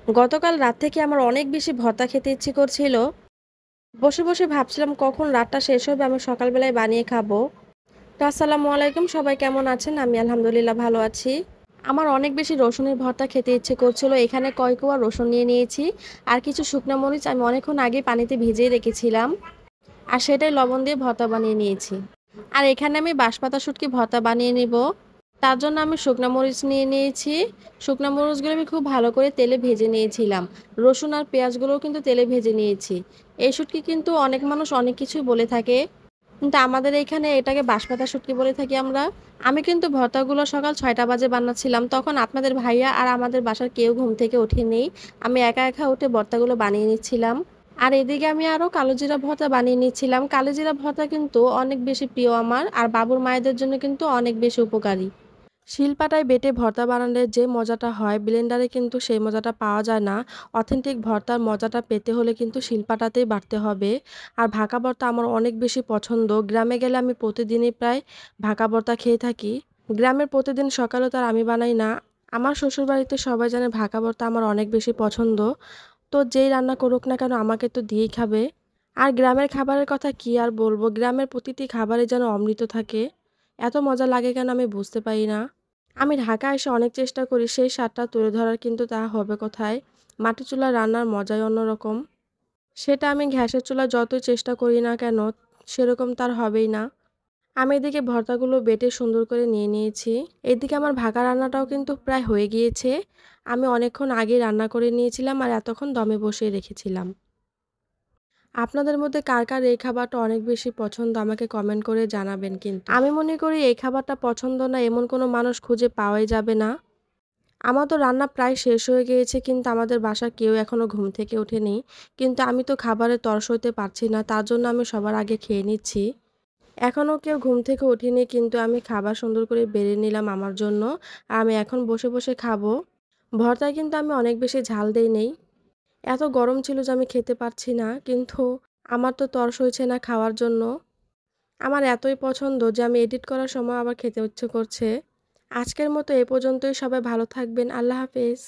গতকাল রাত থেকে আমার অনেক বেশি ভর্তা খেতে ইচ্ছে করছিল। বসে বসে ভাবছিলাম কখন রাতটা শেষ হবে আমি সকালবেলায় বানিয়ে খাবো। তো আসসালামু আলাইকুম, সবাই কেমন আছেন? আমি আলহামদুলিল্লাহ ভালো আছি। আমার অনেক বেশি রসুনের ভর্তা খেতে ইচ্ছে করছিল। এখানে কয় কোয়া রসুন নিয়ে নিয়েছি। আর কিছু শুকনো মরিচ আমি অনেকক্ষণ আগে পানিতে ভিজিয়ে রেখেছিলাম। আর সেটাই লবণ দিয়ে ভর্তা বানিয়ে নিয়েছি। আর এখানে আমি বাঁশপাতা শুটকি ভর্তা বানিয়ে নিব। তার জন্য আমি শুকনা মরিচ নিয়ে নিয়েছি। শুকনা মরিচগুলো আমি খুব ভালো করে তেলে ভেজে নিয়েছিলাম। রসুন আর পেঁয়াজগুলোও কিন্তু তেলে ভেজে নিয়েছি। এই শুটকি কিন্তু অনেক মানুষ অনেক কিছুই বলে থাকে, কিন্তু আমাদের এইখানে এটাকে বাঁশপাতা শুটকি বলে থাকি আমরা। আমি কিন্তু ভর্তাগুলো সকাল ৬টা বাজে বানাচ্ছিলাম, তখন আপনাদের ভাইয়া আর আমাদের বাসার কেউ ঘুম থেকে ওঠেনি। আমি একা একা উঠে ভর্তাগুলো বানিয়ে নিচ্ছিলাম। আর এদিকে আমি আরো কালোজিরা ভর্তা বানিয়ে নিচ্ছিলাম। কালোজিরা ভর্তা কিন্তু অনেক বেশি প্রিয় আমার, আর বাবুর মায়েদের জন্য কিন্তু অনেক বেশি উপকারী। শিলপাটায় বেটে ভর্তা বানালে যে মজাটা হয় ব্লেন্ডারে কিন্তু সেই মজাটা পাওয়া যায় না। অথেন্টিক ভর্তার মজাটা পেতে হলে কিন্তু শিলপাটাতেই বাটতে হবে। আর ভাকা ভর্তা আমার অনেক বেশি পছন্দ। গ্রামে গেলে আমি প্রতিদিনই প্রায় ভাকা ভর্তা খেয়ে থাকি। গ্রামের প্রতিদিন সকালে তো আর আমি বানাই না। আমার শ্বশুরবাড়িতে সবাই জানে ভাকা ভর্তা আমার অনেক বেশি পছন্দ। তো যেই রান্না করুক না কেন আমাকে তো দিয়েই খাবে। আর গ্রামের খাবারের কথা কি আর বলবো, গ্রামের প্রতিটি খাবারে যেন অমৃত থাকে। এত মজা লাগে কেন আমি বুঝতে পারি না। আমি ঢাকা এসে অনেক চেষ্টা করি সেই স্বাদটা তুলে ধরার, কিন্তু তা হবে কোথায়। মাটির চুলার রান্নার মজাই অন্যরকম। সেটা আমি গ্যাসের চুলায় যতই চেষ্টা করি না কেন সেরকম তার হবেই না। আমি এদিকে ভর্তাগুলো বেটে সুন্দর করে নিয়ে নিয়েছি। এদিকে আমার ভাগা রান্নাটাও কিন্তু প্রায় হয়ে গিয়েছে। আমি অনেকক্ষণ আগে রান্না করে নিয়েছিলাম আর এতক্ষণ দমে বসিয়ে রেখেছিলাম। আপনাদের মধ্যে কার কার এই খাবারটা অনেক বেশি পছন্দ আমাকে কমেন্ট করে জানাবেন। কিন্তু আমি মনে করি এই খাবারটা পছন্দ না এমন কোনো মানুষ খুঁজে পাওয়াই যাবে না। আমার তো রান্না প্রায় শেষ হয়ে গিয়েছে, কিন্তু আমাদের বাসার কেউ এখনো ঘুম থেকে ওঠেনি। কিন্তু আমি তো খাবারের তর সইতে পারছি না, তার জন্য আমি সবার আগে খেয়ে নিচ্ছি। এখনো কেউ ঘুম থেকে ওঠেনি, কিন্তু আমি খাবার সুন্দর করে বেড়ে নিলাম আমার জন্য। আর আমি এখন বসে বসে খাবো। ভর্তায় কিন্তু আমি অনেক বেশি ঝাল দেই নেই। এত গরম ছিল যে আমি খেতে পারছি না, কিন্তু আমার তো তর সইছে না খাওয়ার জন্য। আমার এতই পছন্দ যে আমি এডিট করার সময় আবার খেতে ইচ্ছে করছে। আজকের মতো এ পর্যন্তই। সবাই ভালো থাকবেন। আল্লাহ হাফেজ।